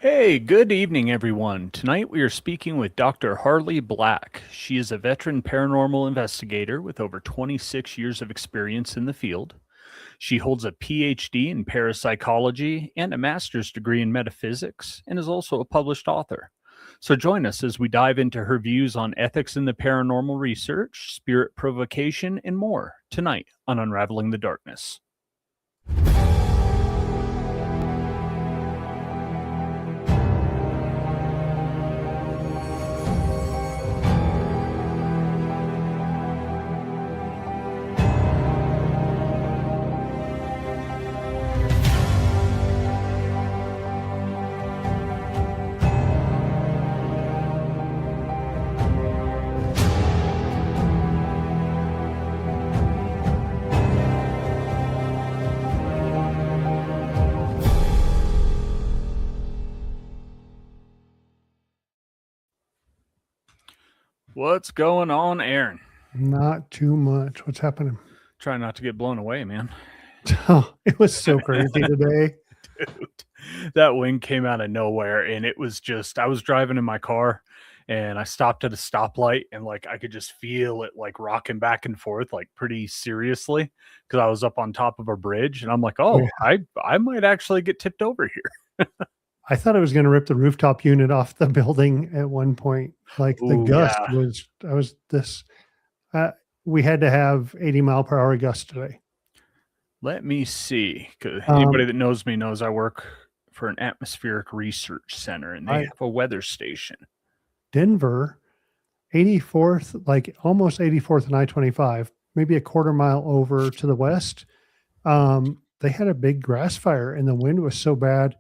Hey, good evening, everyone. Tonight we are speaking with Dr. Harley Black. She is a veteran paranormal investigator with over 26 years of experience in the field. She holds a PhD in parapsychology and a master's degree in metaphysics and is also a published author. So join us as we dive into her views on ethics in the paranormal research, spirit provocation, and more tonight on Unraveling the Darkness. What's going on, Aaron? Not too much. What's happening? Trying not to get blown away, man. Oh, it was so crazy today. Dude, that wind came out of nowhere, and it was just, I was driving in my car and I stopped at a stoplight, and like I could just feel it like rocking back and forth like pretty seriously because I was up on top of a bridge, and I'm like, Oh, oh, yeah. I might actually get tipped over here. I thought I was going to rip the rooftop unit off the building at one point. Like the Oh gust yeah. was, I was this, uh, we had to have 80-mile-per-hour gusts today. Let me see. 'Cause Um, anybody that knows me knows I work for an atmospheric research center, and they I have a weather station. Denver, 84th, like almost 84th and I-25, maybe a quarter mile over to the west. They had a big grass fire and the wind was so bad.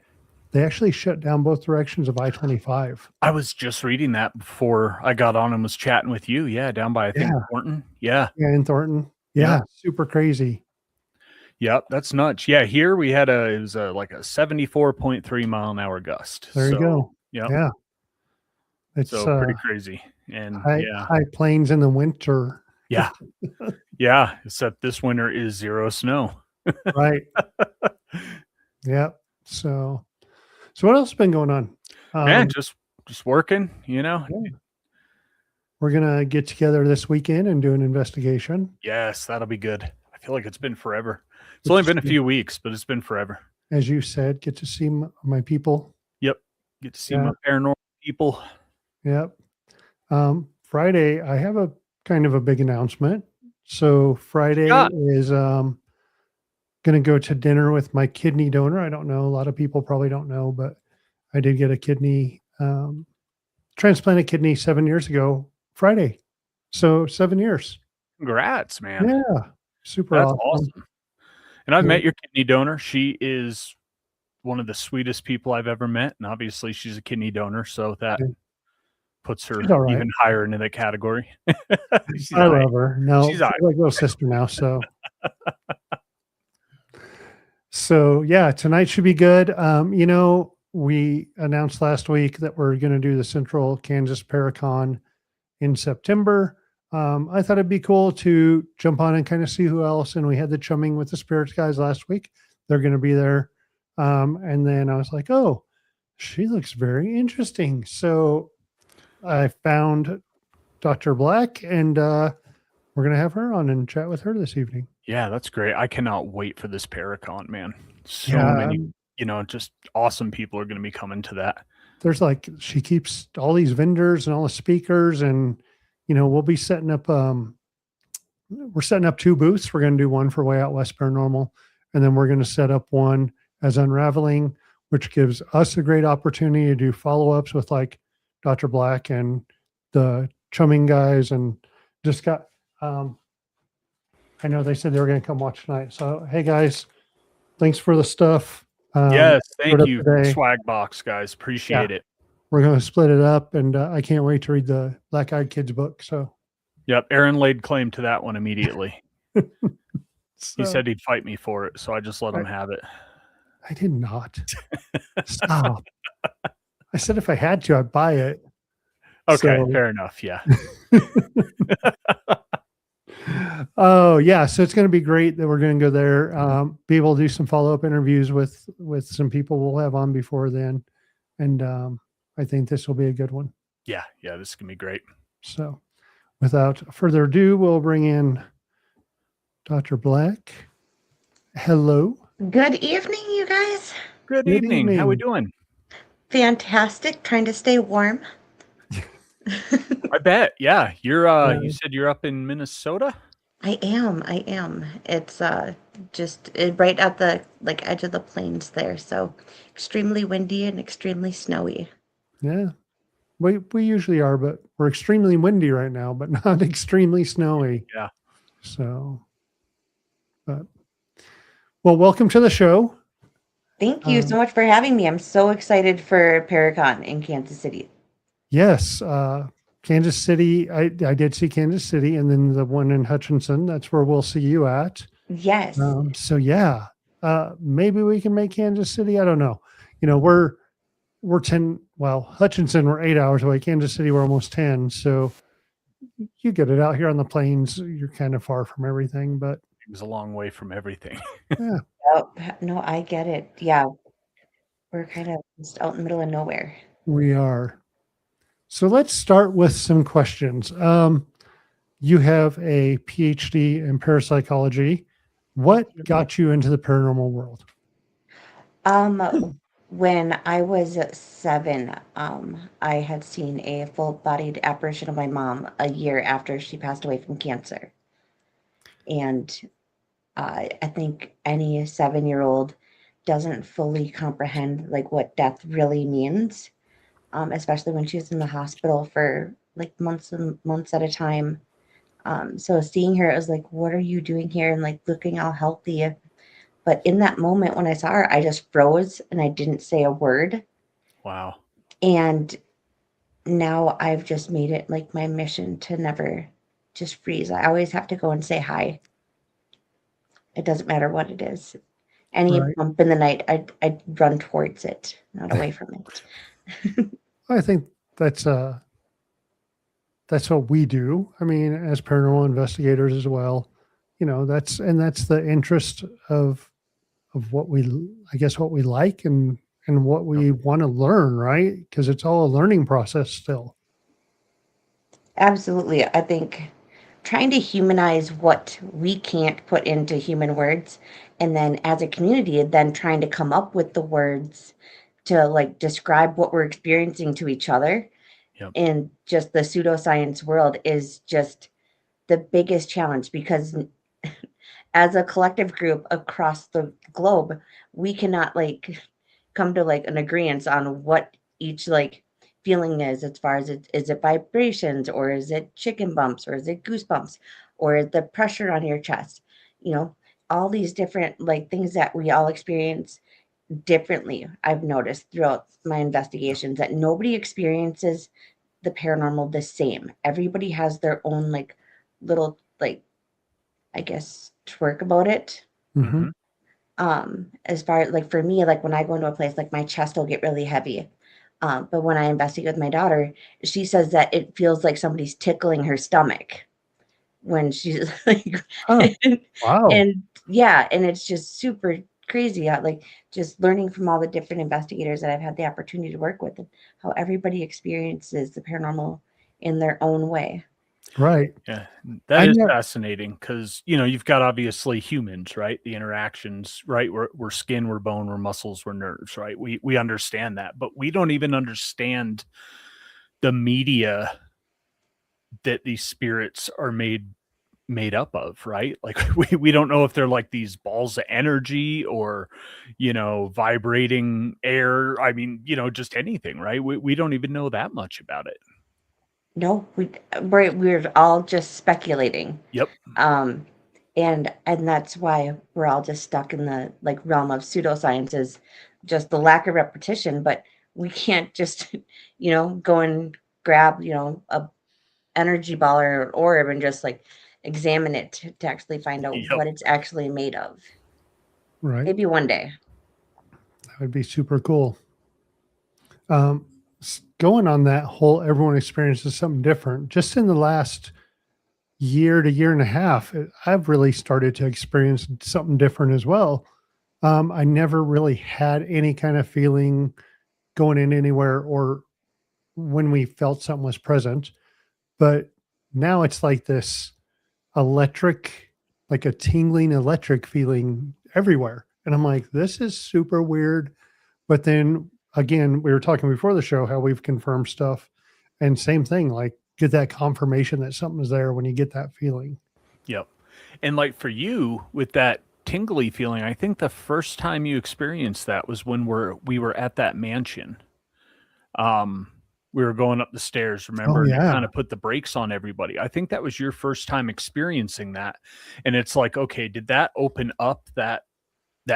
They actually shut down both directions of I-25. I was just reading that before I got on and was chatting with you. Yeah, down by I think Yeah. Thornton. Yeah. Yeah. In Thornton. Yep. Yeah. Super crazy. Yep. That's nuts. Yeah. Here we had it was like a 74.3 mile an hour gust. There you go. Yep. Yeah. It's So pretty crazy. And yeah. high plains in the winter. Yeah. Yeah. Except this winter is zero snow. Right. Yeah. So what else has been going on? Man, just working, you know. Yeah. We're gonna get together this weekend and do an investigation. Yes, that'll be good. I feel like it's been forever. It's only been a few weeks, but it's been forever. As you said, get to see my people. Yep. Get to see my paranormal people. Yep. Friday, I have a kind of a big announcement. So Friday is going to go to dinner with my kidney donor. I don't know. A lot of people probably don't know, but I did get a kidney, transplanted kidney 7 years ago, Friday. So 7 years. Congrats, man. Yeah. Super That's awesome. And I've met your kidney donor. She is one of the sweetest people I've ever met. And obviously she's a kidney donor. So that puts her even higher into the category. I love her. No, she's like a little sister now. So yeah, tonight should be good. You know, we announced last week that we're going to do the Central Kansas Paracon in September. I thought it'd be cool to jump on and kind of see who else. And we had the Chumming with the Spirits guys last week. They're going to be there. And then I was like, oh, she looks very interesting. So I found Dr. Black, and we're going to have her on and chat with her this evening. Yeah, that's great. I cannot wait for this Paracon, man. So many, you know, just awesome people are going to be coming to that. There's like, she keeps all these vendors and all the speakers, and, you know, we'll be setting up, we're setting up 2 booths. We're going to do one for Way Out West Paranormal, and then we're going to set up one as Unraveling, which gives us a great opportunity to do follow-ups with like Dr. Black and the Chumming guys, and just got, I know they said they were going to come watch tonight. So, hey guys, thanks for the stuff. Yes, thank you. Swag box, guys. Appreciate it. We're going to split it up, and I can't wait to read the Black Eyed Kids book. So, yep, Aaron laid claim to that one immediately. He said he'd fight me for it, so I just let him have it. I did not. Stop. I said if I had to, I'd buy it. Okay, fair enough. Yeah. Oh yeah, so it's going to be great that we're going to go there. Be able to do some follow-up interviews with some people we'll have on before then, and I think this will be a good one. Yeah, this is gonna be great. So, without further ado, we'll bring in Dr. Black. Hello. Good evening, you guys. Good Good evening. How we evening. doing? Fantastic. Trying to stay warm. I bet. Yeah, you're. Yeah. You said you're up in Minnesota. I am. It's just right at the edge of the plains there, so extremely windy and extremely snowy. Yeah. We usually are, but we're extremely windy right now, but not extremely snowy. Yeah. So, but well, welcome to the show. Thank you so much for having me. I'm so excited for Paracon in Kansas City. Yes, Kansas City. I did see Kansas City, and then the one in Hutchinson. That's where we'll see you at. Yes. So yeah, maybe we can make Kansas City. I don't know. You know, we're 10. Well, Hutchinson, we're 8 hours away. Kansas City, we're almost 10. So you get it out here on the plains. You're kind of far from everything, but It was a long way from everything. yeah, Oh, no, I get it. Yeah. We're kind of just out in the middle of nowhere. we are. So let's start with some questions. You have a PhD in parapsychology. What got you into the paranormal world? When I was 7, I had seen a full-bodied apparition of my mom a year after she passed away from cancer. And I think any 7-year-old doesn't fully comprehend like what death really means, especially when she was in the hospital for like months and months at a time. So seeing her, it was like, what are you doing here? And like looking all healthy. But in that moment when I saw her, I just froze and I didn't say a word. Wow. And now I've just made it like my mission to never just freeze. I always have to go and say hi. It doesn't matter what it is. Any Right. bump in the night, I'd run towards it, not away from it. I think that's what we do. I mean, as paranormal investigators as well, you know, that's the interest of what we, I guess, what we like and what we want to learn, right? Because it's all a learning process still. Absolutely. I think trying to humanize what we can't put into human words, and then as a community, then trying to come up with the words to like describe what we're experiencing to each other Yep. in just the pseudoscience world is just the biggest challenge, because as a collective group across the globe, we cannot like come to like an agreement on what each like feeling is, as far as is it vibrations, or is it chicken bumps, or is it goosebumps, or is the pressure on your chest, you know, all these different like things that we all experience differently. I've noticed throughout my investigations that nobody experiences the paranormal the same. Everybody has their own like little like, I guess, twerk about it. Mm-hmm. As far like for me, like when I go into a place, like my chest will get really heavy. But when I investigate with my daughter, she says that it feels like somebody's tickling her stomach when she's like, Huh. Wow. and yeah, and it's just super crazy. Like just learning from all the different investigators that I've had the opportunity to work with, and how everybody experiences the paranormal in their own way. Right. Yeah, that I is never- fascinating because you've got obviously humans, right? The interactions, right? We're skin, we're bone, we're muscles, we're nerves, right? We understand that, but we don't even understand the media that these spirits are made up of, right? Like we don't know if they're like these balls of energy or vibrating air. I mean, just anything, right? We don't even know that much about it. No, we're all just speculating. Yep. And that's why we're all just stuck in the like realm of pseudosciences, just the lack of repetition. But we can't just go and grab a energy ball or an orb and just like examine it to actually find out Yep. what it's actually made of. Right. Maybe one day. That would be super cool. Going on that whole everyone experiences something different. Just in the last year to year and a half, I've really started to experience something different as well. I never really had any kind of feeling going in anywhere or when we felt something was present. But now it's like this electric, like a tingling electric feeling everywhere. And I'm like, this is super weird. But then again, we were talking before the show how we've confirmed stuff, and same thing, like get that confirmation that something's there when you get that feeling. Yep. And like for you with that tingly feeling, I think the first time you experienced that was when we were at that mansion. Um, we were going up the stairs, Oh remember? And it yeah. kind of put the brakes on everybody. I think that was your first time experiencing that. And it's like, okay, did that open up that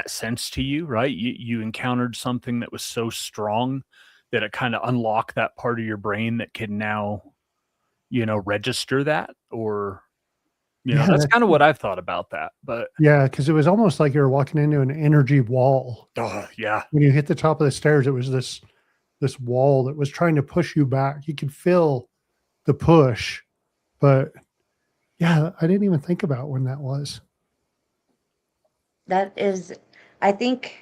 sense to you, right? You encountered something that was so strong that it kind of unlocked that part of your brain that can now, register that, or Yeah. that's kind of what I've thought about that. But Yeah. Because it was almost like you were walking into an energy wall. oh yeah, When you hit the top of the stairs, it was this wall that was trying to push you back. You could feel the push, but yeah, I didn't even think about when that was. That is, I think,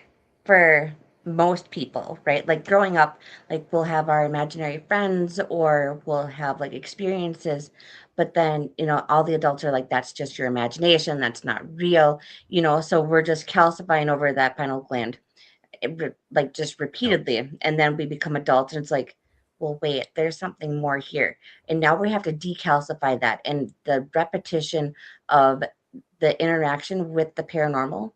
for most people, right? Like growing up, like we'll have our imaginary friends or we'll have like experiences, but then, all the adults are like, that's just your imagination. That's not real, so we're just calcifying over that pineal gland, like just yep, repeatedly. And then we become adults and it's like, well, wait, there's something more here. And now we have to decalcify that. And the repetition of the interaction with the paranormal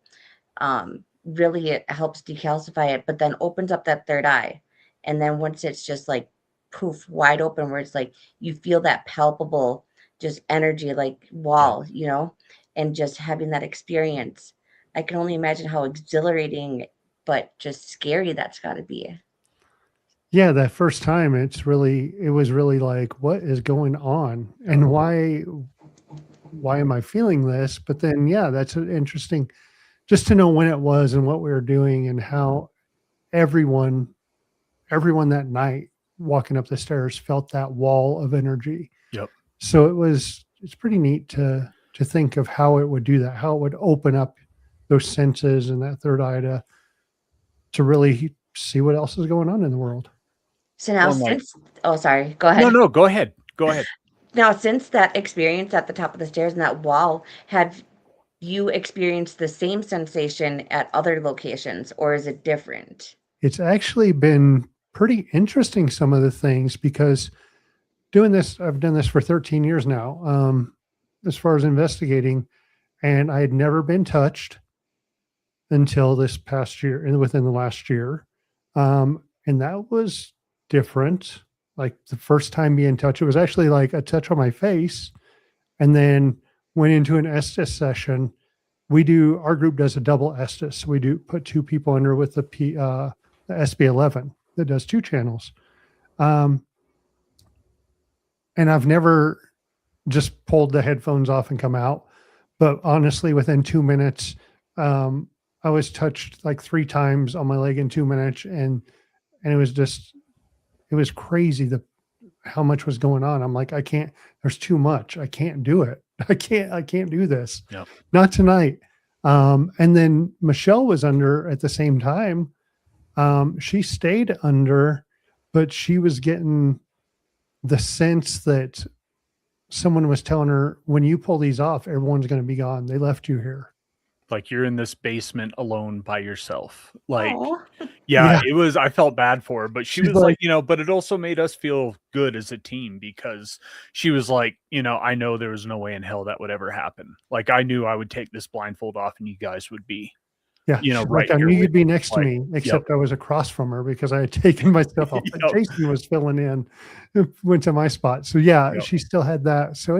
really it helps decalcify it, but then opens up that third eye. And then once it's just like poof, wide open, where it's like you feel that palpable just energy, like yep. wall, and just having that experience. I can only imagine how exhilarating, but just scary that's got to be. Yeah, that first time, it was really like, what is going on, and why am I feeling this? But then, yeah, that's an interesting, just to know when it was and what we were doing and how everyone, everyone that night walking up the stairs felt that wall of energy. Yep. So it's pretty neat to think of how it would do that, how it would open up those senses and that third eye to really see what else is going on in the world. So now, Well, like, since, oh, sorry, go no, ahead. no, go ahead. Go ahead. Now, since that experience at the top of the stairs and that wall, have you experienced the same sensation at other locations, or is it different? It's actually been pretty interesting, some of the things, because I've done this for 13 years now, as far as investigating, and I had never been touched until this past year and within the last year. And that was different. Like the first time being touched, it was actually like a touch on my face, and then went into an Estes session. Our group does a double Estes. We do put two people under with the SB11 that does two channels. Um, and I've never just pulled the headphones off and come out. But honestly, within 2 minutes, I was touched like 3 times on my leg in 2 minutes, and it was crazy how much was going on. I'm like, I can't. There's too much. I can't do it. I can't do this. Yep. Not tonight. And then Michelle was under at the same time. She stayed under, but she was getting the sense that someone was telling her, when you pull these off, everyone's going to be gone. They left you here. Like you're in this basement alone by yourself. Like, Oh, yeah, I felt bad for her, but she She's was like, like, but it also made us feel good as a team because she was like, I know there was no way in hell that would ever happen. Like I knew I would take this blindfold off and you guys would be, yeah, she's right like, I here knew with you'd be next to like, me, except I was across from her because I had taken my stuff off. But Yep. Jason was filling in, went to my spot. So yeah, Yep. she still had that. So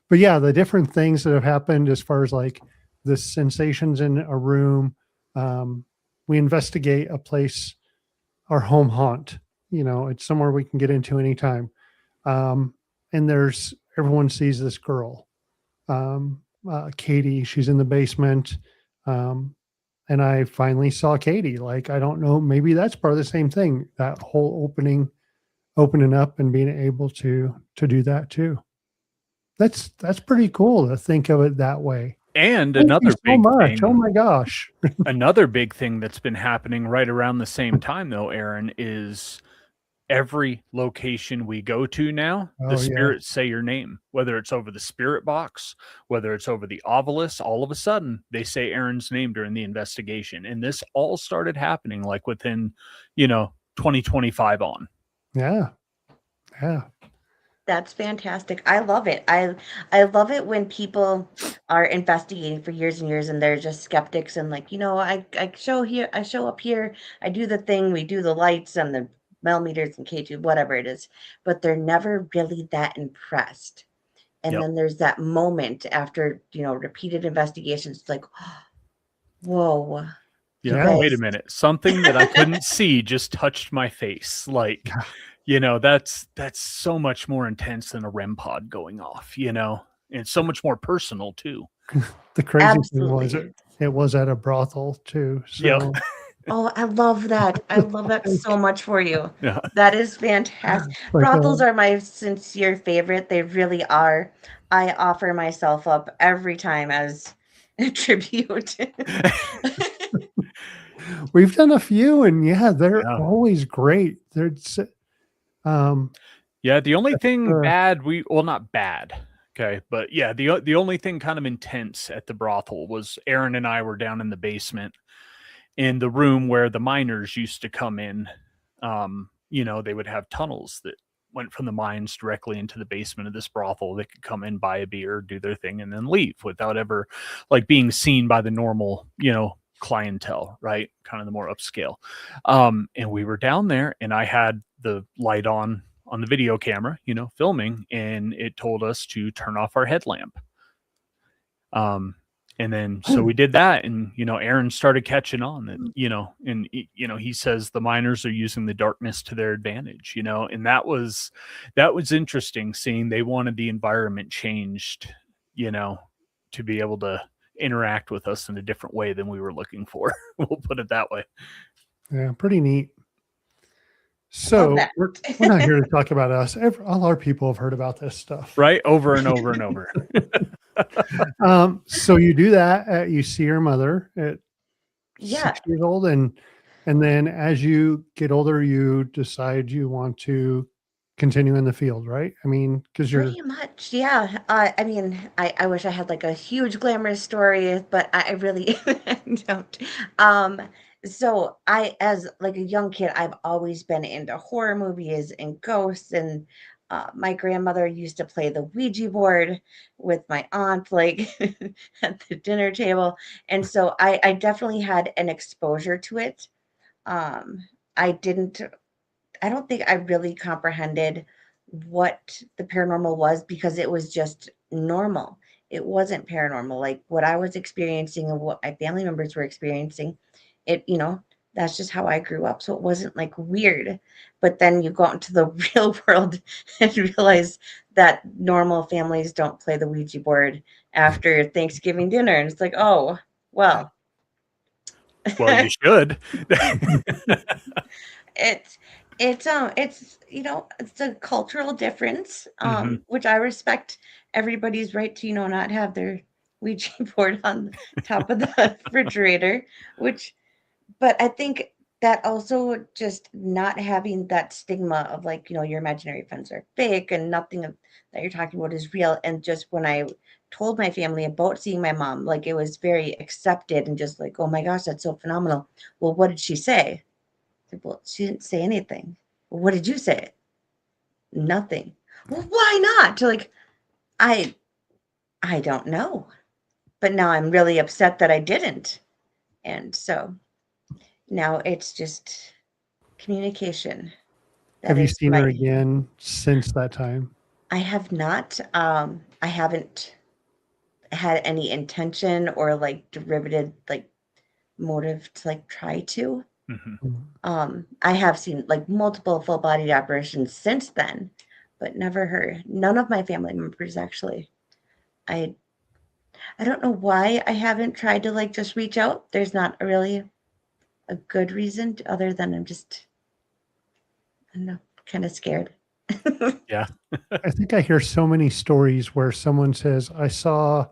but yeah, the different things that have happened as far as like the sensations in a room. We investigate a place, our home haunt. It's somewhere we can get into anytime. And everyone sees this girl, Katie. She's in the basement. And I finally saw Katie. Like, I don't know, maybe that's part of the same thing, that whole opening up and being able to do that too. That's pretty cool to think of it that way. And Thank you another so big much. Oh thing, my gosh. another big thing that's been happening right around the same time, though, Aaron, is every location we go to now, the Oh yeah. spirits say your name, whether it's over the spirit box, whether it's over the obelisk, all of a sudden they say Aaron's name during the investigation. And this all started happening like within, 2025 on. Yeah. Yeah. That's fantastic. I love it. I love it when people are investigating for years and years and they're just skeptics and like, I show up here, I do the thing, we do the lights and the millimeters and K2, whatever it is, but they're never really that impressed. And Yep. then there's that moment after, repeated investigations, it's like, whoa, you Yeah. Wait a guys. minute. Something that I couldn't see just touched my face. Like, that's so much more intense than a REM pod going off, and so much more personal too. The crazy thing was Absolutely. it was at a brothel too. Yep. So Oh, I love that. I love that so much for you. Yeah. That is fantastic. like Brothels are my sincere favorite. They really are. I offer myself up every time as a tribute. we've done a few and yeah, they're Yeah. always great. Yeah, the only thing uh, bad not bad, okay, but yeah, the only thing kind of intense at the brothel was Aaron and I were down in the basement in the room where the miners used to come in. They would have tunnels that went from the mines directly into the basement of this brothel. They could come in, buy a beer, do their thing, and then leave without ever like being seen by the normal, clientele, right? Kind of the more upscale. And we were down there and I had the light on the video camera, filming, and it told us to turn off our headlamp. And then so we did that, and Aaron started catching on that, and he says the miners are using the darkness to their advantage, and that was interesting seeing they wanted the environment changed, to be able to interact with us in a different way than we were looking for. We'll put it that way. yeah, pretty neat. So that. we're not here to talk about us. All our people have heard about this stuff. Right? Over and over and over. So you do that. You see your mother at Yeah. 6 years old, and then as you get older, you decide you want to continue in the field, right? I mean, because you're Pretty much, yeah. I mean, I wish I had like a huge glamorous story, but I really don't. So as like a young kid, I've always been into horror movies and ghosts, and my grandmother used to play the Ouija board with my aunt, like at the dinner table, and so I definitely had an exposure to it. Um, I didn't I don't think I really comprehended what the paranormal was because it was just normal. It wasn't paranormal. Like what I was experiencing and what my family members were experiencing, that's just how I grew up. So it wasn't like weird. But then you go out into the real world and realize that normal families don't play the Ouija board after Thanksgiving dinner. And it's like, oh, well. Well, you should. It's a cultural difference, which I respect everybody's right to, not have their Ouija board on top of the refrigerator, but I think that also just not having that stigma of like, your imaginary friends are fake and nothing that you're talking about is real. And just when I told my family about seeing my mom, like it was very accepted and just like, oh my gosh, that's so phenomenal. Well, what did she say? Well, she didn't say anything. Well, what did you say? Nothing. Well, why not? Like, I I don't know. But now I'm really upset that I didn't. And so now it's just communication. That have you is seen her again since that time? I have not. I haven't had any intention or like derivative like motive to like try to. I have seen like multiple full bodied apparitions since then, but never her. None of my family members actually. I I don't know why I haven't tried to like just reach out. There's not really a good reason other than I don't know, kind of scared. Yeah. I think I hear so many stories where someone says, I saw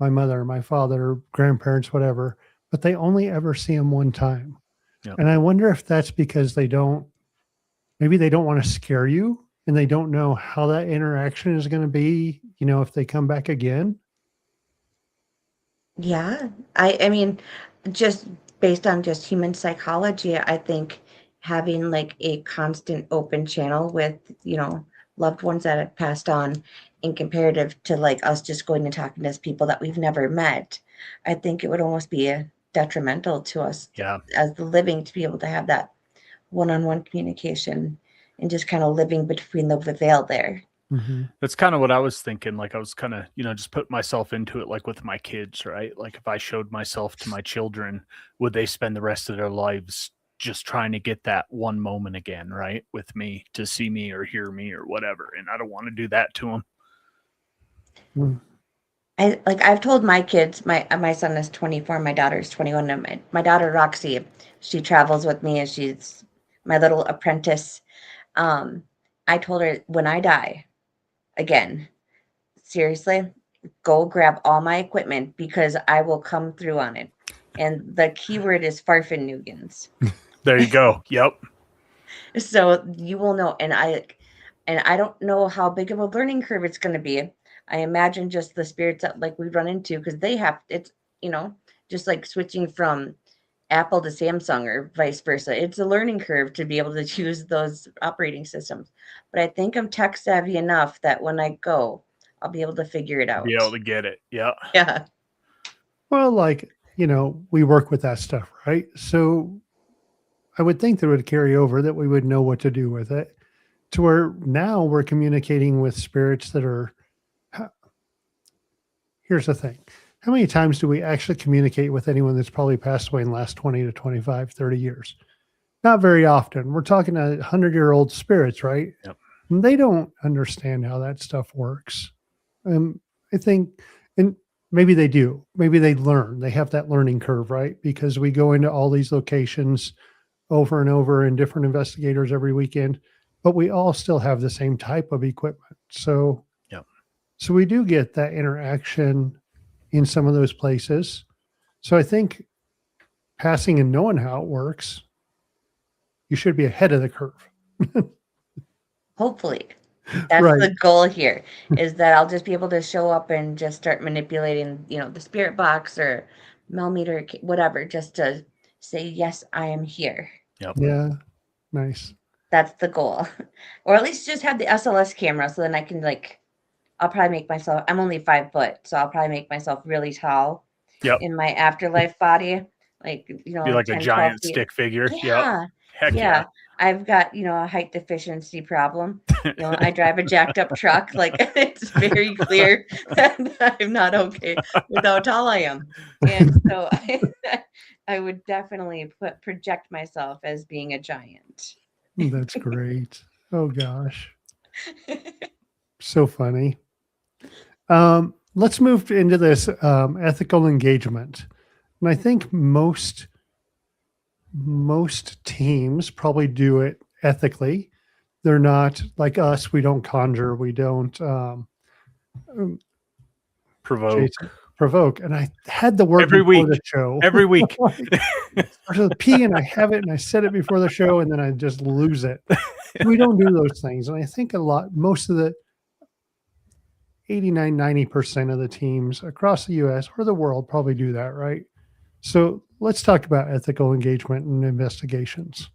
my mother, my father, grandparents, whatever, but they only ever see them one time. Yep. And I wonder if that's because maybe they don't want to scare you and they don't know how that interaction is going to be, if they come back again. Yeah. I mean, just based on just human psychology, I think having like a constant open channel with, loved ones that have passed on in comparative to like us just going and talking to people that we've never met, I think it would almost be detrimental to us Yeah. as the living to be able to have that one-on-one communication and just kind of living between the veil there. Mm-hmm. That's kind of what I was thinking. Like I was kind of, just put myself into it, like with my kids, right? Like if I showed myself to my children, would they spend the rest of their lives just trying to get that one moment again, right? With me to see me or hear me or whatever. And I don't want to do that to them. I've told my kids, my son is 24, my daughter is 21, and my daughter Roxy, she travels with me and she's my little apprentice. I told her, when I die again, seriously, go grab all my equipment because I will come through on it. And the keyword is Farfenugans. There you go. Yep. So you will know. And I don't know how big of a learning curve it's going to be. I imagine just the spirits that like we run into, because it's, just like switching from Apple to Samsung or vice versa. It's a learning curve to be able to use those operating systems. But I think I'm tech savvy enough that when I go, I'll be able to figure it out. Be able to get it. Yeah. Yeah. Well, we work with that stuff, right? So I would think that would carry over, that we would know what to do with it, to where now we're communicating with spirits that are. Here's the thing. How many times do we actually communicate with anyone that's probably passed away in the last 20 to 25, 30 years? Not very often. We're talking 100-year-old spirits, right? Yep. And they don't understand how that stuff works. I think, and maybe they do. Maybe they learn. They have that learning curve, right? Because we go into all these locations over and over and different investigators every weekend, but we all still have the same type of equipment. So, Yep. So we do get that interaction in some of those places. So I think passing and knowing how it works, you should be ahead of the curve. Hopefully. That's Right. the goal here, is that I'll just be able to show up and just start manipulating, the spirit box or millimeter, whatever, just to say, yes, I am here. Yep. Yeah. Nice. That's the goal. Or at least just have the SLS camera so then I can I'll probably make myself, I'm only 5 foot, so I'll probably make myself really tall Yep. in my afterlife body. Be like 10, a 12 giant feet. stick figure. Yeah. Yep. Heck Yeah. I've got, a height deficiency problem. I drive a jacked up truck. Like it's very clear that I'm not okay with how tall I am. And so I would definitely project myself as being a giant. That's great. Oh gosh. So funny. Let's move into this ethical engagement. And I think most teams probably do it ethically. They're not like us. We don't conjure. We don't provoke. And I had the word every before week. the show. Every week. Starts with P and I have it and I said it before the show and then I just lose it. We don't do those things. And I think most of the 89, 90% of the teams across the US or the world probably do that, right? So let's talk about ethical engagement and investigations.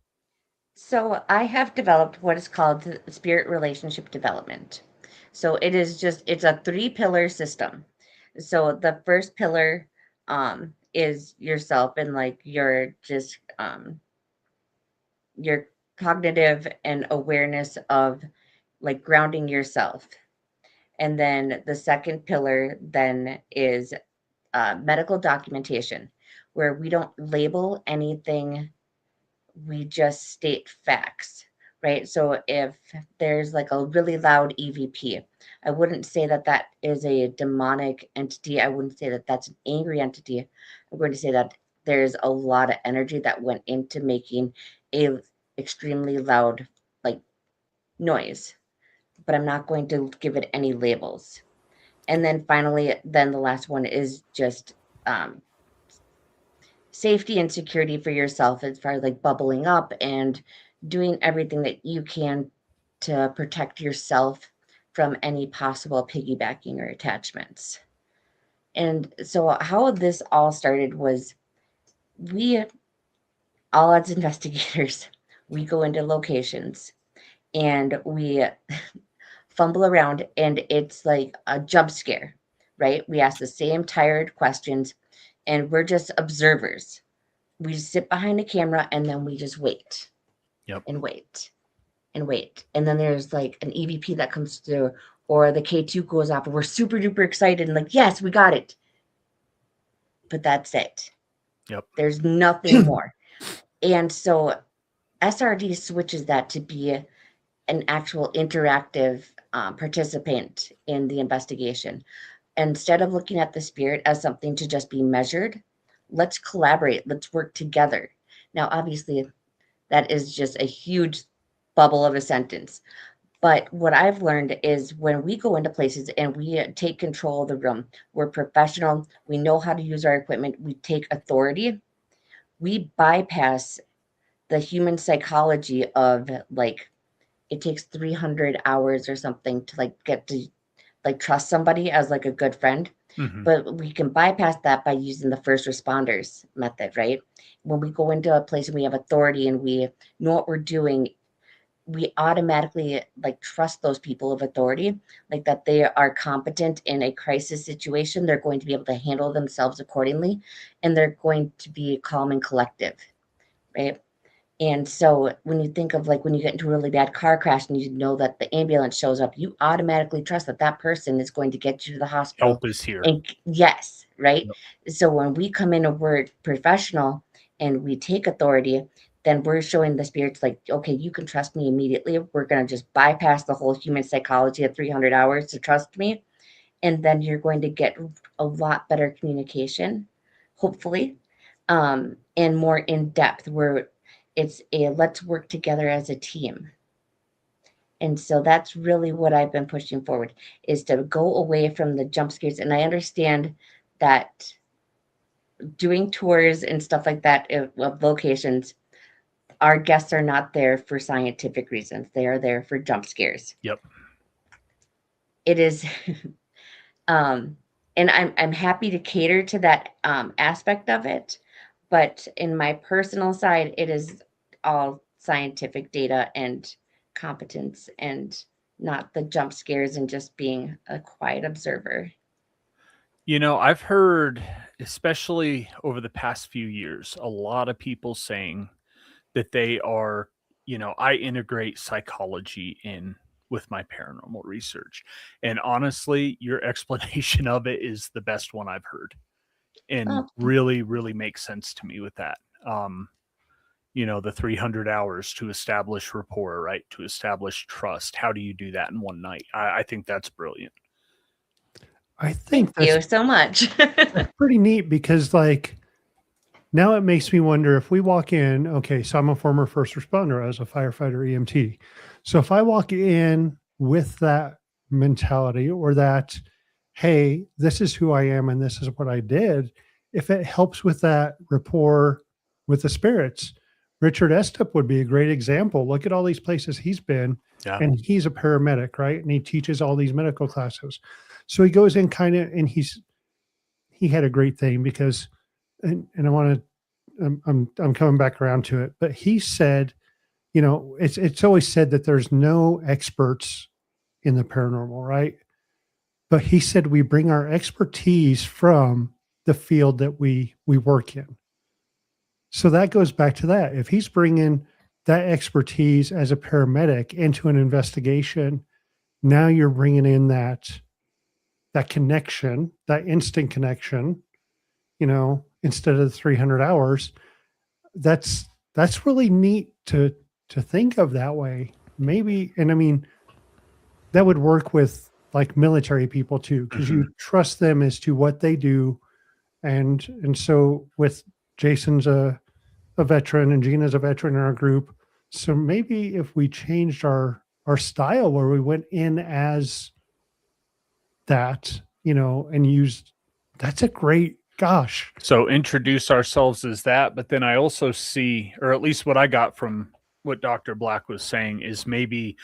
So I have developed what is called spirit relationship development. So it's a 3-pillar system. So the first pillar is yourself and like your cognitive and awareness of like grounding yourself. And then the second pillar then is medical documentation, where we don't label anything, we just state facts, right? So if there's like a really loud EVP, I wouldn't say that that is a demonic entity. I wouldn't say that that's an angry entity. I'm going to say that there's a lot of energy that went into making a extremely loud like noise, but I'm not going to give it any labels. And then finally, then the last one is just safety and security for yourself as far as like bubbling up and doing everything that you can to protect yourself from any possible piggybacking or attachments. And so how this all started was we all as investigators, we go into locations and we fumble around and it's like a jump scare, right? We ask the same tired questions and we're just observers. We just sit behind a camera and then we just wait Yep. and wait and wait. And then there's like an EVP that comes through or the K2 goes off and we're super duper excited and like, yes, we got it. But that's it. Yep. There's nothing more. And so SRD switches that to be an actual interactive participant in the investigation. Instead of looking at the spirit as something to just be measured, let's collaborate, let's work together. Now, obviously, that is just a huge bubble of a sentence. But what I've learned is when we go into places and we take control of the room, we're professional, we know how to use our equipment, we take authority, we bypass the human psychology of like, it takes 300 hours or something to like get to like trust somebody as like a good friend. Mm-hmm. But we can bypass that by using the first responders method, right? When we go into a place and we have authority and we know what we're doing, we automatically like trust those people of authority, like that they are competent in a crisis situation. They're going to be able to handle themselves accordingly, and they're going to be calm and collective, right? And so when you think of like when you get into a really bad car crash and you know that the ambulance shows up, you automatically trust that that person is going to get you to the hospital. Help is here. And yes, right? Yep. So when we come in and we're professional and we take authority, then we're showing the spirits like, okay, you can trust me immediately. We're going to just bypass the whole human psychology of 300 hours to trust me. And then you're going to get a lot better communication, hopefully, and more in depth where it's a let's work together as a team. And so that's really what I've been pushing forward is to go away from the jump scares. And I understand that doing tours and stuff like that of locations, our guests are not there for scientific reasons. They are there for jump scares. Yep. It is and I'm happy to cater to that aspect of it, but in my personal side, it is all scientific data and competence and not the jump scares and just being a quiet observer. You know, I've heard, especially over the past few years, a lot of people saying that they are, I integrate psychology in with my paranormal research. And honestly, your explanation of it is the best one I've heard and Oh, really, really makes sense to me with that. The 300 hours to establish rapport, right? To establish trust. How do you do that in one night? I think that's brilliant. I think thank you so much. that's pretty neat because like now it makes me wonder if we walk in, okay, so I'm a former first responder as a firefighter EMT. So if I walk in with that mentality or that, hey, this is who I am and this is what I did, if it helps with that rapport with the spirits, Richard Estep would be a great example. Look at all these places he's been, Yeah. and he's a paramedic, right? And he teaches all these medical classes. So he goes in kind of, and he had a great thing because, and I want to, I'm coming back around to it, but he said, it's always said that there's no experts in the paranormal, right? But he said we bring our expertise from the field that we work in. So that goes back to that. If he's bringing that expertise as a paramedic into an investigation, now you're bringing in that connection, that instant connection, instead of the 300 hours. That's really neat to think of that way. Maybe, and I mean, that would work with like military people too, because you trust them as to what they do. And so with Jason's a veteran and Gina's a veteran in our group. So maybe if we changed our style where we went in as that, and use. That's a great, gosh. So introduce ourselves as that, but then I also see, or at least what I got from what Dr. Black was saying is maybe,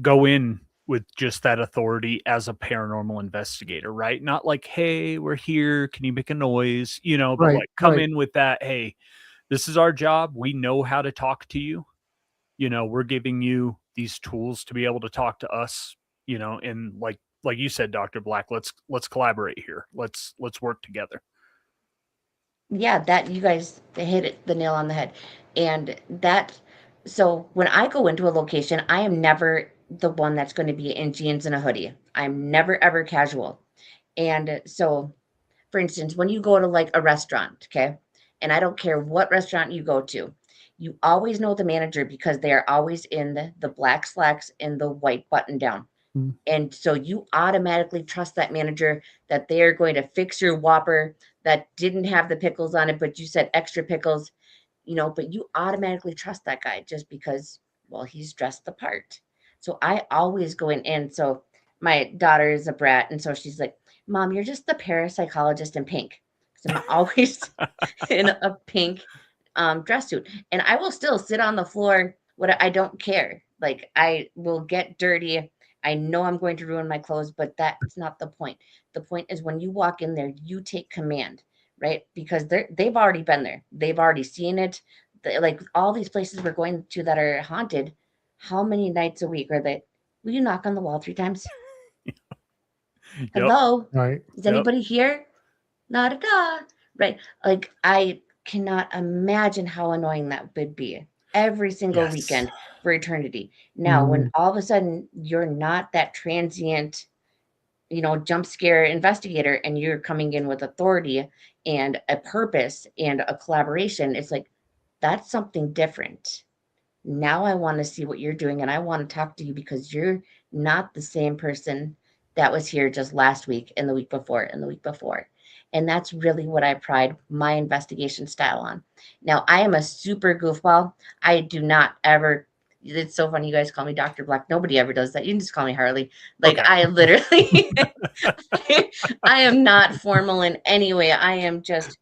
go in with just that authority as a paranormal investigator, right? Not like, hey, we're here. Can you make a noise? But Right, like come right. in with that, hey, this is our job. We know how to talk to you. We're giving you these tools to be able to talk to us, and like you said, Dr. Black, let's collaborate here. Let's work together. Yeah, that you guys hit the nail on the head. And so when I go into a location, I am never the one that's going to be in jeans and a hoodie. I'm never ever casual. And so, for instance, when you go to like a restaurant, okay, and I don't care what restaurant you go to, you always know the manager because they are always in the black slacks and the white button down. Mm. And so you automatically trust that manager that they are going to fix your Whopper that didn't have the pickles on it, but you said extra pickles, but you automatically trust that guy just because, well, he's dressed the part. So I always go in. And so my daughter is a brat. And so she's like, Mom, you're just the parapsychologist in pink. So I'm always in a pink dress suit. And I will still sit on the floor. What I don't care. Like I will get dirty. I know I'm going to ruin my clothes, but that's not the point. The point is when you walk in there, you take command, right? Because they've already been there. They've already seen it. Like all these places we're going to that are haunted, how many nights a week are they? Will you knock on the wall 3 times? Yep. Hello? Right. Is Yep. anybody here? Not at all. Right. Like I cannot imagine how annoying that would be every single Yes. weekend for eternity. Now, when Mm. all of a sudden you're not that transient, jump scare investigator and you're coming in with authority and a purpose and a collaboration, it's like that's something different. Now I want to see what you're doing and I want to talk to you because you're not the same person that was here just last week and the week before and the week before. And that's really what I pride my investigation style on. Now, I am a super goofball. I do not ever, it's so funny you guys call me Dr. Black. Nobody ever does that. You can just call me Harley. Like Okay. I literally I am not formal in any way. I am just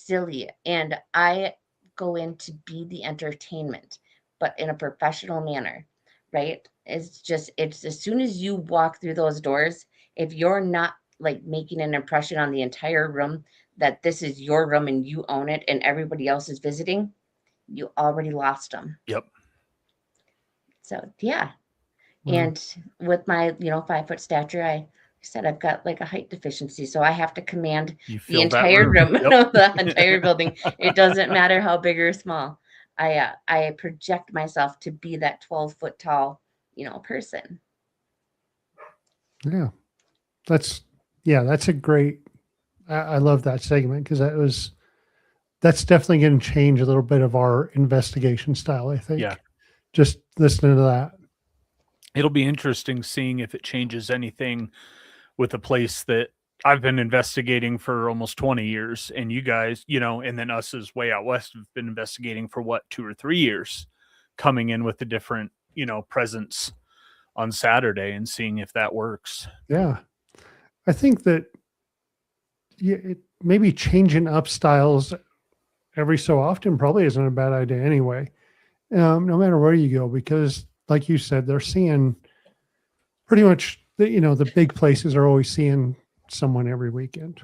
silly and I go in to be the entertainment, but in a professional manner, right? It's as soon as you walk through those doors, if you're not like making an impression on the entire room that this is your room and you own it and everybody else is visiting, you already lost them. Yep. So, yeah. Wow. And with my, 5-foot stature, I said I've got like a height deficiency, so I have to command You the fill that entire room. room, Yep. the entire building. It doesn't matter how big or small. I project myself to be that 12-foot tall, person. Yeah. That's that's a great. I love that segment because that's definitely going to change a little bit of our investigation style. I think. Yeah. Just listening to that. It'll be interesting seeing if it changes anything with a place that I've been investigating for almost 20 years, and you guys, and then us as way out west have been investigating for what, 2 or 3 years, coming in with a different, presence on Saturday and seeing if that works. Yeah. I think that maybe changing up styles every so often probably isn't a bad idea anyway. No matter where you go, because like you said, they're seeing pretty much the big places are always seeing someone every weekend.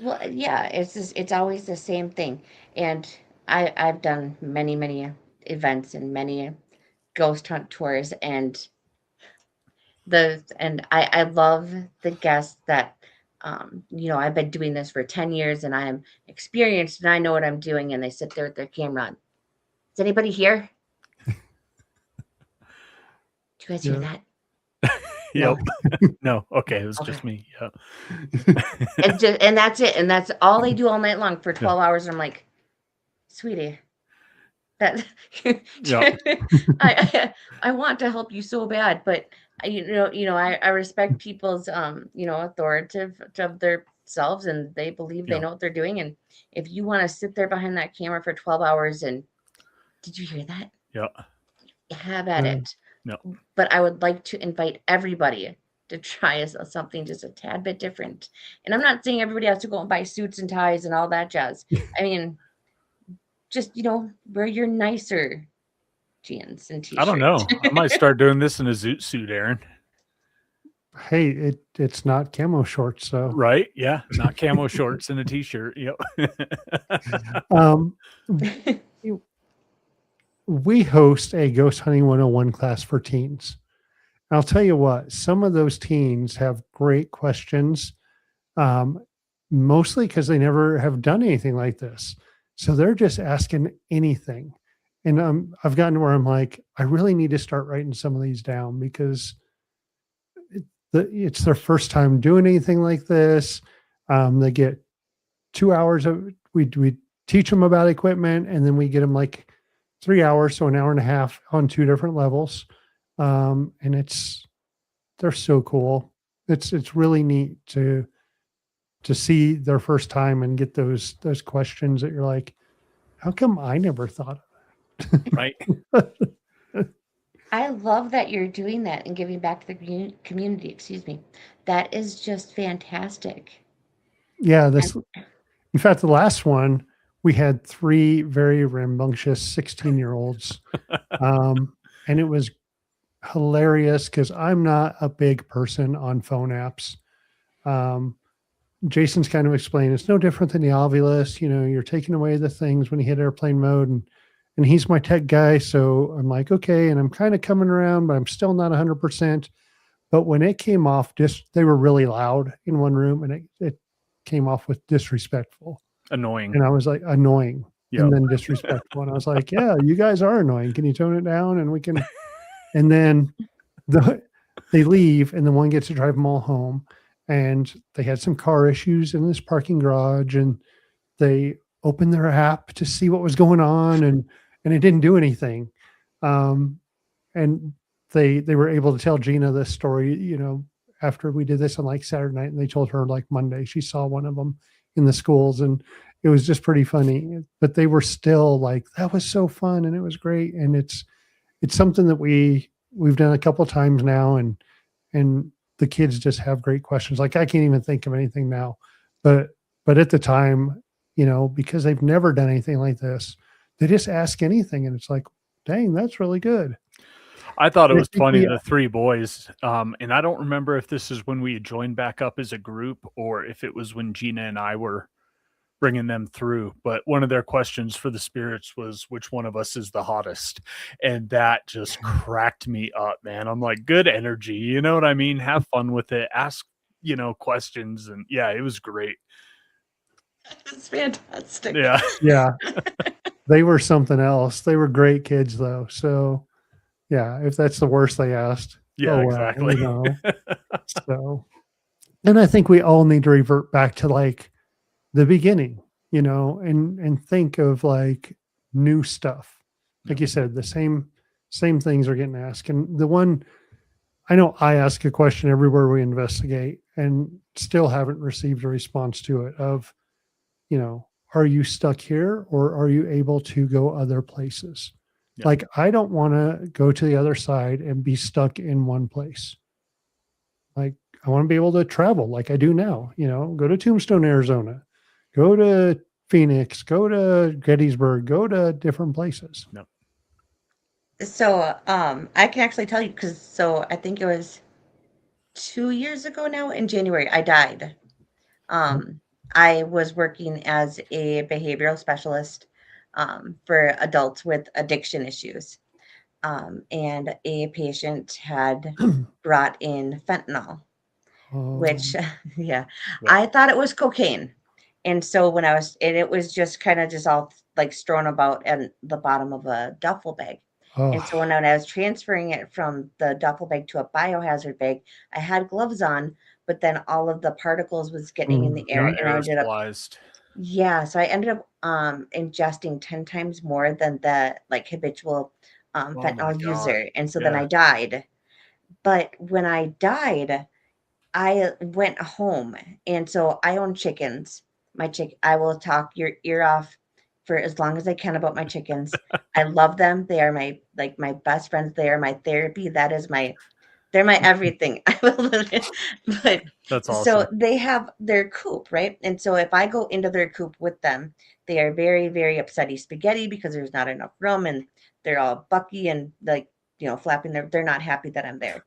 Well, yeah, it's always the same thing. And I've done many events and many ghost hunt tours, and I love the guests that I've been doing this for 10 years and I'm experienced and I know what I'm doing, and they sit there with their camera on. Is anybody here? Do you guys hear Yeah. that? Yep. No. No. Okay. It was Okay. just me. Yeah. And that's it. And that's all they do all night long for 12 hours. And I'm like, sweetie, that Yep. I want to help you so bad, but I respect people's authoritative of themselves, and they believe they Yep. know what they're doing. And if you want to sit there behind that camera for 12 hours and did you hear that? Yep. Have at Yeah. it. No. But I would like to invite everybody to try something just a tad bit different. And I'm not saying everybody has to go and buy suits and ties and all that jazz. I mean, just wear your nicer jeans and I don't t-shirts. know. I might start doing this in a zoot suit, Aaron. Hey, it's not camo shorts, so Right? Yeah. Not camo shorts and a t-shirt. Yep. um, we host a ghost hunting 101 class for teens. I'll tell you what, some of those teens have great questions, mostly because they never have done anything like this. So they're just asking anything. And I've gotten to where I'm like, I really need to start writing some of these down because it's their first time doing anything like this. They get 2 hours of, we teach them about equipment, and then we get them like 3 hours, so an hour and a half on 2 different levels. And they're so cool. It's really neat to see their first time and get those questions that you're like, how come I never thought Right. I love that you're doing that and giving back to the community. Excuse me. That is just fantastic. Yeah, And in fact, the last one, we had 3 very rambunctious 16-year-olds. And it was hilarious because I'm not a big person on phone apps. Jason's kind of explained it's no different than the Ovilus. You're taking away the things when you hit airplane mode, and he's my tech guy. So I'm like, okay. And I'm kind of coming around, but I'm still not 100%. But when it came off, they were really loud in one room, and it came off with disrespectful. Annoying. And I was like, annoying. Yep. And then disrespectful. And I was like, yeah, you guys are annoying. Can you tone it down? And we can. And then they leave, and the one gets to drive them all home. And they had some car issues in this parking garage, and they opened their app to see what was going on, and it didn't do anything. And they were able to tell Gina this story, after we did this on like Saturday night, and they told her like Monday she saw one of them in the schools, and it was just pretty funny. But they were still like, that was so fun, and it was great. And it's something that we've done a couple of times now, and the kids just have great questions. Like I can't even think of anything now, but at the time, because they've never done anything like this, they just ask anything, and it's like, dang, that's really good. I thought it was funny, the 3 boys. And I don't remember if this is when we joined back up as a group or if it was when Gina and I were bringing them through. But one of their questions for the spirits was, which one of us is the hottest? And that just cracked me up, man. I'm like, good energy. You know what I mean? Have fun with it. Ask, questions. And yeah, it was great. it's fantastic. Yeah. Yeah. They were something else. They were great kids though. So yeah, if that's the worst they asked. Yeah, exactly. So, and I think we all need to revert back to like the beginning, and think of like new stuff. Like you said, the same things are getting asked. And the one, I know I ask a question everywhere we investigate and still haven't received a response to it of, are you stuck here or are you able to go other places? Yeah. Like, I don't want to go to the other side and be stuck in one place. Like, I want to be able to travel like I do now, go to Tombstone, Arizona, go to Phoenix, go to Gettysburg, go to different places. No. So, I can actually tell you because I think it was 2 years ago now in January, I died. I was working as a behavioral specialist for adults with addiction issues. And a patient had brought in fentanyl, which, I thought it was cocaine. And so when it was just kind of just all like strewn about at the bottom of a duffel bag. And so when I was transferring it from the duffel bag to a biohazard bag, I had gloves on, but then all of the particles was getting in the air, and I ended up, so I ended up ingesting 10 times more than the like habitual fentanyl user, and so then I died. But when I died, I went home, and so I own chickens. I will talk your ear off for as long as I can about my chickens. I love them. They are my best friends. They are my therapy. That is my They're my everything. I will literally, but That's so awesome. they have their coop, right? And so if I go into their coop with them, they are very, very upsetty spaghetti because there's not enough room and they're all bucky and like, flapping they're not happy that I'm there.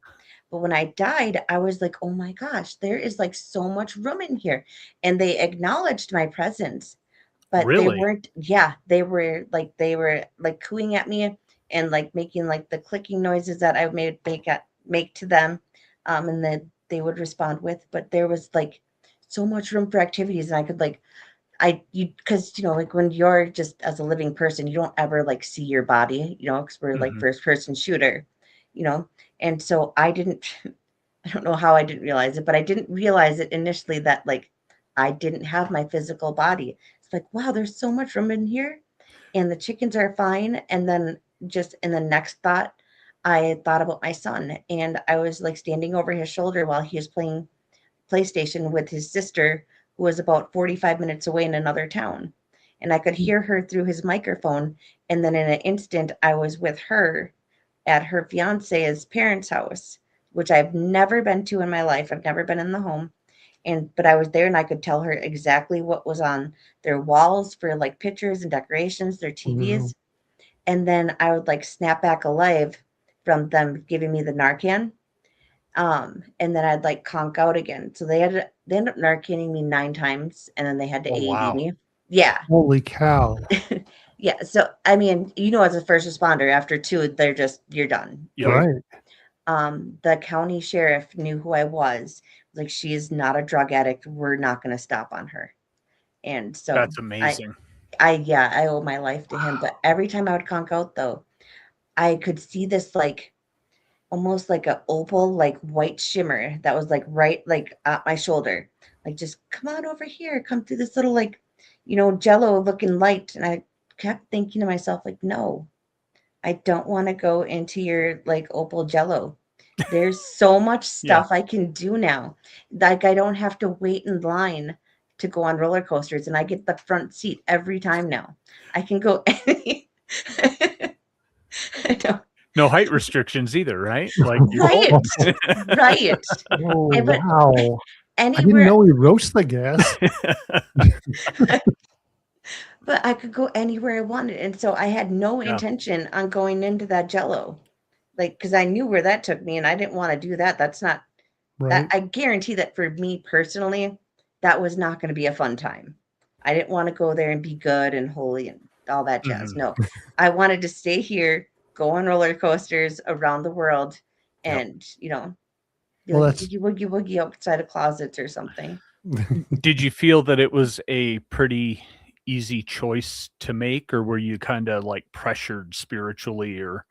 But when I died, I was like, oh my gosh, there is like so much room in here. And they acknowledged my presence, but they Really? weren't, yeah, they were like cooing at me and like making like the clicking noises that I made make to them. And then they would respond with, but there was like so much room for activities and I could like because like when you're just as a living person, you don't ever like see your body, because we're like Hmm. first person shooter, you know, and so I didn't, I don't know how I didn't realize it, but I didn't realize it initially that like I didn't have my physical body. It's like, wow, there's so much room in here and the chickens are fine. And then just in the next thought, I thought about my son and I was like standing over his shoulder while he was playing PlayStation with his sister, who was about 45 minutes away in another town. And I could hear her through his microphone. And then in an instant, I was with her at her fiance's parents' house, which I've never been to in my life. I've never been in the home. But I was there and I could tell her exactly what was on their walls for like pictures and decorations, their Wow. TVs. And then I would like snap back alive from them giving me the Narcan. And then I'd like conk out again. So they ended up Narcaning me 9 times and then they had to Oh, AED wow. me. Yeah. Holy cow. Yeah. So I mean, as a first responder, after two, you're done. Yep. Right. The county sheriff knew who I was. Like, she is not a drug addict. We're not going to stop on her. And so That's amazing. yeah, I owe my life to him. But every time I would conk out, though, I could see this like almost like a opal, like white shimmer that was like right like at my shoulder. Like, just come on over here, come through this little like, jello looking light. And I kept thinking to myself, like, no, I don't want to go into your like opal jello. There's so much Yeah. stuff I can do now. Like, I don't have to wait in line to go on roller coasters and I get the front seat every time now. I can go any I know. No height restrictions either, right? Like you Right. Right. Oh, But wow. I didn't anywhere know we roast the guests. but I could go anywhere I wanted. And so I had no Yeah. intention on going into that jello. Like, because I knew where that took me and I didn't want to do that. That's not that Right. I guarantee that for me personally, that was not going to be a fun time. I didn't want to go there and be good and holy and all that jazz. Mhm. No, I wanted to stay here, go on roller coasters around the world, Yep. and be Well, like that's woogie woogie woogie outside of closets or something. Did you feel that it was a pretty easy choice to make, or were you kind of like pressured spiritually or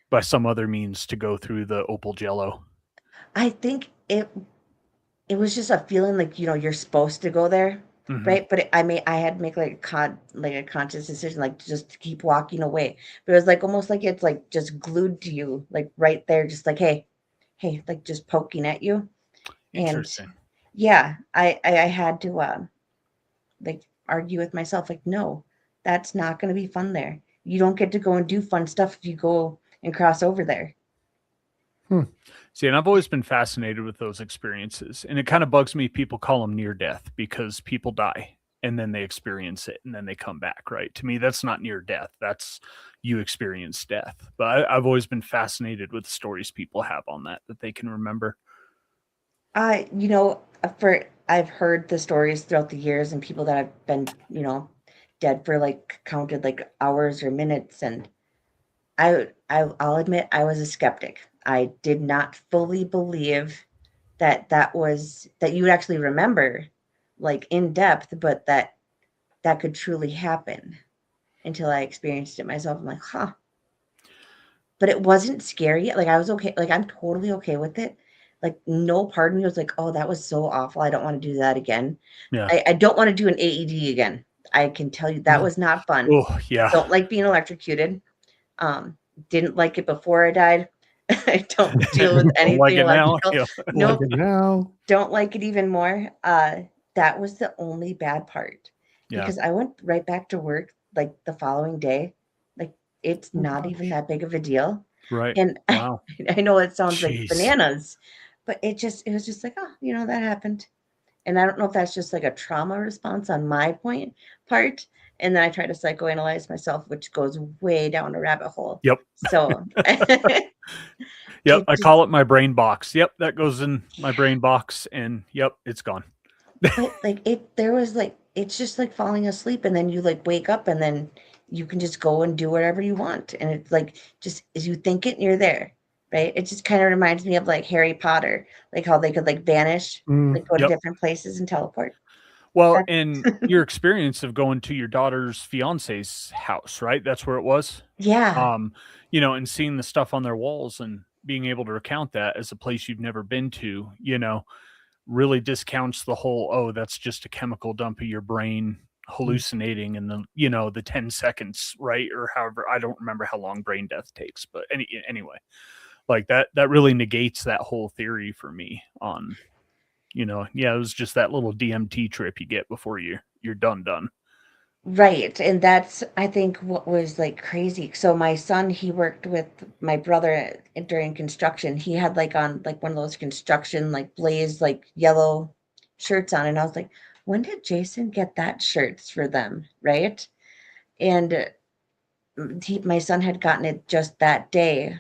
by some other means to go through the opal jello? I think it was just a feeling like you're supposed to go there, Hmm. right? But I had to make like a conscious decision, like just to keep walking away. But it was like almost like it's like just glued to you, like right there, just like hey, like just poking at you. And Interesting. yeah, I had to like argue with myself, like, no, that's not going to be fun there. You don't get to go and do fun stuff if you go and cross over there. See, and I've always been fascinated with those experiences. And it kind of bugs me people call them near death because people die and then they experience it and then they come back, right? To me, that's not near death. That's you experience death. But I've always been fascinated with the stories people have on that they can remember. I, for I've heard the stories throughout the years and people that have been, dead for like counted like hours or minutes, and I'll admit I was a skeptic. I did not fully believe that you would actually remember like in depth, but that could truly happen until I experienced it myself. I'm like, huh. But it wasn't scary. Like, I was okay. Like, I'm totally okay with it. Like, no part of me was like, oh, that was so awful. I don't want to do that again. Yeah. I don't want to do an AED again. I can tell you that was not fun. Oh, yeah. Don't like being electrocuted. Didn't like it before I died. I don't deal with Don't like anything it now. electrical. Yeah. like Nope. it now. Don't like it even more. That was the only bad part Yeah. because I went right back to work like the following day. Like, it's Oh, not even that big of a deal. Right. And Wow. I know it sounds like Jeez. bananas, but it was just like, oh, that happened. And I don't know if that's just like a trauma response on my part. And then I try to psychoanalyze myself, which goes way down a rabbit hole. Yep. So Yep. it I just, call it my brain box. Yep. That goes in my brain box, and yep, it's gone. but like there was like, it's just like falling asleep and then you like wake up and then you can just go and do whatever you want. And it's like, just as you think it, you're there. Right. It just kind of reminds me of like Harry Potter, like how they could like vanish, like go to Yep. different places and teleport. Well, That's, and your experience of going to your daughter's fiance's house, right? That's where it was. yeah. And seeing the stuff on their walls and being able to recount that as a place you've never been to, really discounts the whole, oh, that's just a chemical dump of your brain hallucinating in the 10 seconds, right? Or however, I don't remember how long brain death takes, but anyway, like that really negates that whole theory for me on, it was just that little DMT trip you get before you're done. Right. And that's, I think, what was like crazy. So my son, he worked with my brother during construction. He had like on like one of those construction, like blazed, like yellow shirts on. And I was like, when did Jason get that shirts for them? Right. And my son had gotten it just that day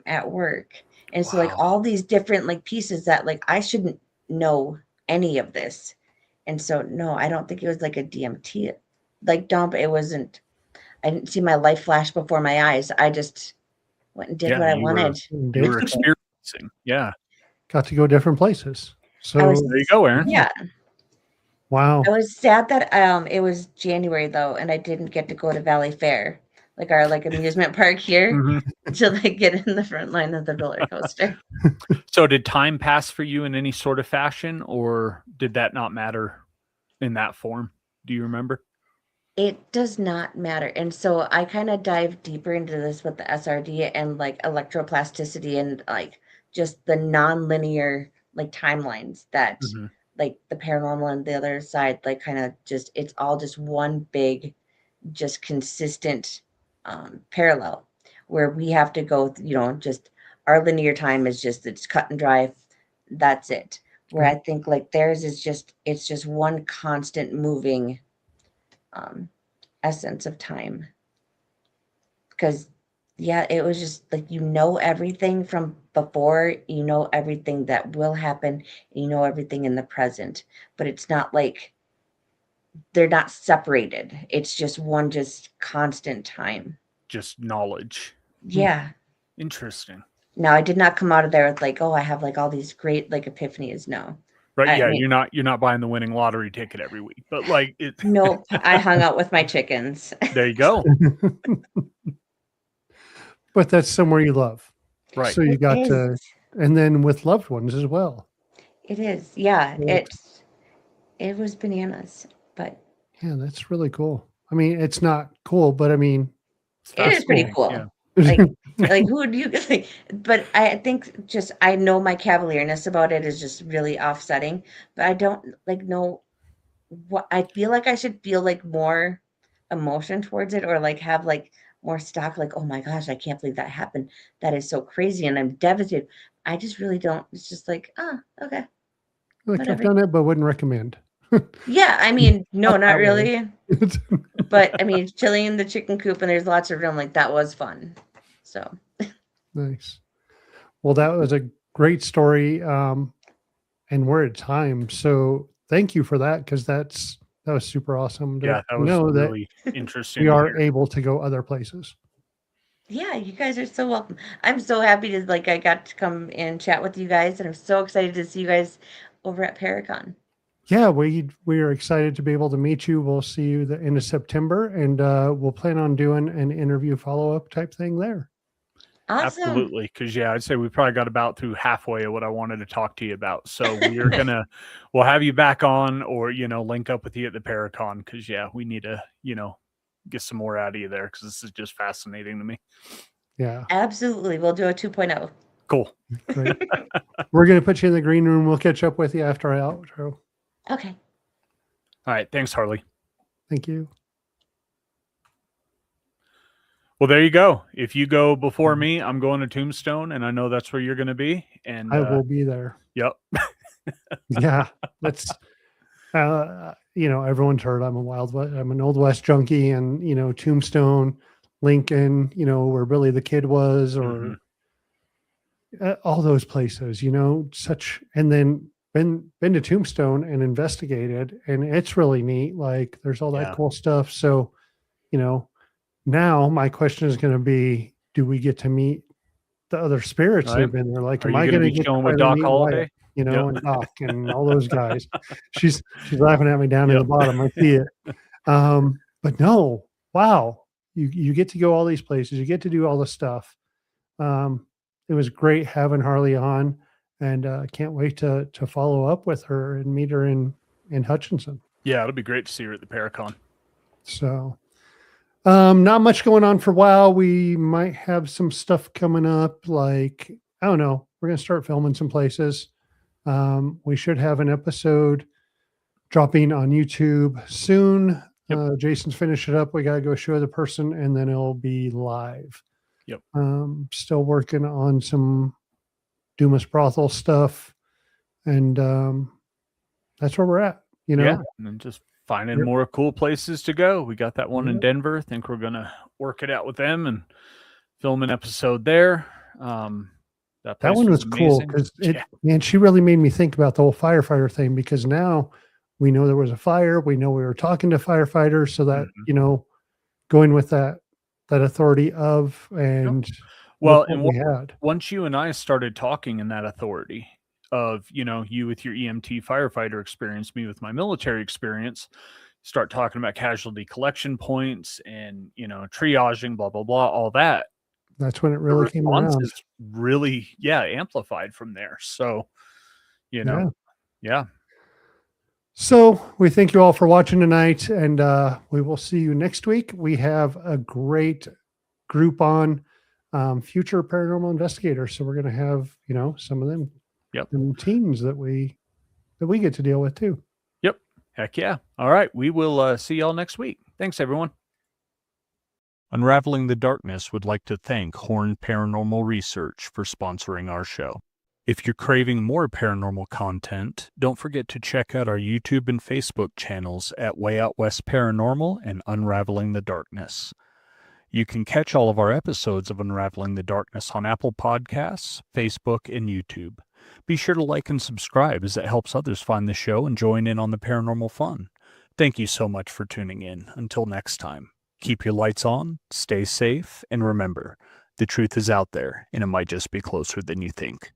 at work. And so like Wow. all these different like pieces that like I shouldn't know any of this. And so no, I don't think it was like a DMT like dump. It wasn't. I didn't see my life flash before my eyes. I just went and did Yeah, what I you were wanted. you were experiencing. Yeah. Got to go different places. I was So, There you go, Aaron. yeah. wow. I was sad that it was January though, and I didn't get to go to Valley Fair, like our like amusement park here, Mhm. to like get in the front line of the roller coaster. So did time pass for you in any sort of fashion, or did that not matter in that form? Do you remember? It does not matter. And so I kind of dive deeper into this with the SRD and like electroplasticity and like just the non-linear like timelines that Mhm. like the paranormal and the other side like kind of just it's all just one big just consistent parallel where we have to go just our linear time is just it's cut and dry, that's it. Where I Right. think like theirs is just it's just one constant moving um essence of time. Because yeah, it was just like everything from before, everything that will happen, everything in the present, but it's not like they're not separated. It's just one just constant time. Just knowledge. Yeah. Interesting. Now I did not come out of there with like, oh, I have like all these great like epiphanies. No. Right, I yeah, mean, you're not buying the winning lottery ticket every week, but like it nope. I hung out with my chickens. there you go. But that's somewhere you love. Right. So you It got is. to, and then with loved ones as well. It is. Yeah. Right. It was bananas, but Yeah, that's really cool. I mean, it's not cool, but I mean, It's it is pretty fascinating. cool. Yeah. Like who do you like? But I think just I know my cavalierness about it is just really offsetting. But I don't like know what I feel like I should feel like more emotion towards it or like have like more stock. Like oh my gosh, I can't believe that happened. That is so crazy, and I'm devastated. I just really don't. It's just like okay, like I've whatever. done it, but wouldn't recommend. Yeah, I mean no, not that way. really. But I mean chilling in the chicken coop and there's lots of room. Like that was fun. So. Nice. Well, that was a great story. And we're at time. So thank you for that, because that was super awesome to Yeah, that was know that really interesting we to are hear. able to go other places. Yeah, you guys are so welcome. I'm so happy to like I got to come and chat with you guys, and I'm so excited to see you guys over at Paracon. Yeah, we are excited to be able to meet you. We'll see you the end of September, and we'll plan on doing an interview follow-up type thing there. Awesome. Absolutely. Because I'd say we probably got about through halfway of what I wanted to talk to you about. So we'll have you back on, or link up with you at the Paracon, because we need to get some more out of you there, because this is just fascinating to me. Yeah. Absolutely. We'll do a 2.0. Cool. Great. We're going to put you in the green room. We'll catch up with you after our outro. Okay. All right. Thanks, Harley. Thank you. Well, there you go. If you go before Mhm. me, I'm going to Tombstone, and I know that's where you're going to be. And I will be there. yep, Yeah, that's everyone's heard I'm a I'm an Old West junkie, and Tombstone, Lincoln, where Billy the Kid was, hmm or all those places, such, and then been to Tombstone and investigated, and it's really neat. Like, there's all that yeah. cool stuff. So, you know, now my question is going to be, do we get to meet the other spirits All that right. have been there? Like, Are am you I going to going to be get to chilling with finally Doc meet Wyatt, Holliday? Yep. and Doc and all those guys? She's laughing at me down in the Yep. bottom. I see it. But no, wow, you get to go all these places. You get to do all this stuff. It was great having Harley on, and can't wait to follow up with her and meet her in Hutchinson. Yeah, it'll be great to see her at the Paracon. So, not much going on for a while. We might have some stuff coming up. Like, I don't know. We're gonna start filming some places. We should have an episode dropping on YouTube soon. Yep. Jason's finished it up. We gotta go show the person, and then it'll be live. Yep. Still working on some Dumas brothel stuff, and that's where we're at. Yeah, and then just finding Yep. more cool places to go. We got that one in Yep. Denver. Think we're gonna work it out with them and film an episode there. That That place one was cool amazing. because Yeah. man, she really made me think about the whole firefighter thing, because now we know there was a fire. We know we were talking to firefighters, so that going with that authority of, and Well, look what and we had. once you and I started talking in that authority of, you with your EMT firefighter experience, me with my military experience, start talking about casualty collection points and, triaging, blah, blah, blah, all that. That's when it The really came response around. is really, amplified from there. So, Yeah. yeah. So we thank you all for watching tonight, and we will see you next week. We have a great group on, future paranormal investigators. So we're going to have, some of them, them teams that we get to deal with too. Yep. Heck yeah. All right. We will see y'all next week. Thanks, everyone. Unraveling the Darkness would like to thank Horn Paranormal Research for sponsoring our show. If you're craving more paranormal content, don't forget to check out our YouTube and Facebook channels at Way Out West Paranormal and Unraveling the Darkness. You can catch all of our episodes of Unraveling the Darkness on Apple Podcasts, Facebook, and YouTube. Be sure to like and subscribe, as it helps others find the show and join in on the paranormal fun. Thank you so much for tuning in. Until next time, keep your lights on, stay safe, and remember, the truth is out there, and it might just be closer than you think.